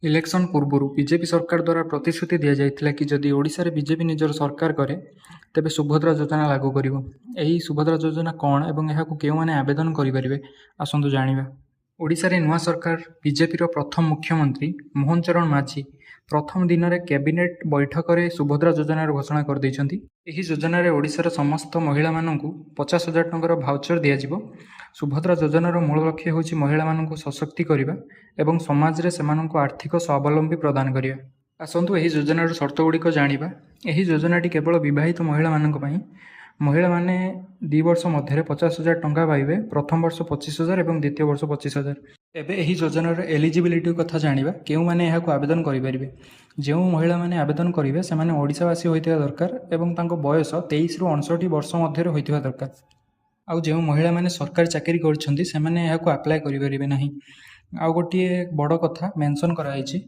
Election पूर्व BJP सरकार द्वारा प्रतिश्रुति दि जाइथिला कि जदि ओडिशा रे बीजेपी निजर सरकार करे तेबे सुभद्रा योजना लागू करिवो। एही सुभद्रा योजना कौन एवं एहाकु केउमाने आवेदन करिपारिबे आसंतु जानिबा। ओडिशा रे नुआ सरकार बीजेपी रो प्रथम मुख्यमंत्री मोहन चरण माझी प्रथम दिन में कैबिनेट बैठक में सुभद्रा योजनार घोषणा कर दैछंती। एही योजनार ओडिशार समस्त महिला मानकु 50,000 टंकार भाउचर दियाजिबो। सुभद्रा योजनार मूल लक्ष्य होछि महिला मानकु सशक्ति करिबा एवं समाज रे सेमानकु आर्थिक स्वावलंबी प्रदान करिया। आसंतु एही योजनार शर्त गुड़िक जानिबा। एही योजनाटी केवल विवाहित महिला मानक पई। महिला माने 2 वर्ष मध्य 50,000 टंका पाइबे। प्रथम वर्ष 25,000 एवं द्वितीय वर्ष 25,000। एबे एही योजनार एलिजिबिलिटी कथा जानिबा। केउ माने एहाकु आवेदन करिपारिबे। जेउ महिला माने आवेदन करिवे से माने ओडिशावासी होइतिबा दरकार एवं तांको बयस 23 रु 59 वर्ष मध्य होइतिबा दरकार। आउ जेउ महिला माने सरकारी चाकरी करछंती से माने एहाकु अप्लाई करिपारिबे नाही। आउ गोटिए बड़ कथा मेंशन कराइछि,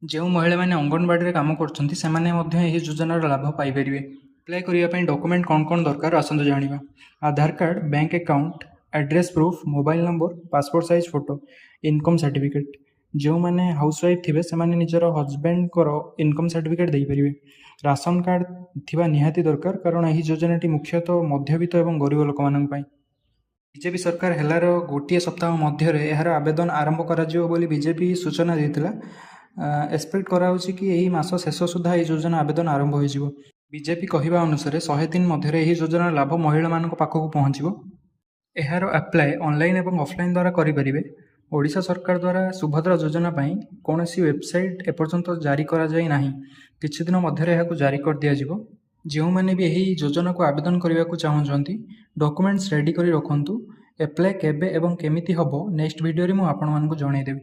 जेउ महिला माने अंगनवाड़ी रे काम करछंती से माने मध्य एही योजनार लाभ पाइ परिबे। अप्लाई करिया पई डॉक्यूमेंट कोन कोन दरकार आसंतु जानिबा। Aadhaar card, bank account, address proof, mobile number, passport size photo, income certificate. जो मैंने हाउसवाइफ थे से निजर हजबैंड इनकम सर्टिफिकेट दे पारे। राशन कार्ड थिबा निहाती दरकार, कारण यही योजनाटी मुख्यतः मध्यवित्त और गरीब लोक मानक पई। बीजेपी सरकार हेलार गोटे सप्ताह मध्य यार आवेदन आरंभ कर बीजेपी सूचना देता। एक्सपेक्ट कराउछि कि यही मास शेष सुधा यह योजना आवेदन आरंभ हो। बीजेपी कहवा अनुसार 100 दिन मध्य यह योजना लाभ महिला मान पाखक पहुँचो। यार अप्लाई ऑनलाइन और ऑफलाइन द्वारा करें। ओडिशा सरकार द्वारा सुभद्रा योजना पाई कौन सी वेबसाइट एपर्यंत जारी करा जाय नाही। किछि दिन मध्य यह जारी कर दिया जिवो। जो मैंने भी यही योजना को आवेदन करने को चाहूँगी डॉक्यूमेंट्स रेडी करी रखंतु। अप्लाई केबे एवं केमिति हबो नेक्स्ट वीडियो रे मु आपन मानकु जणाई देबी।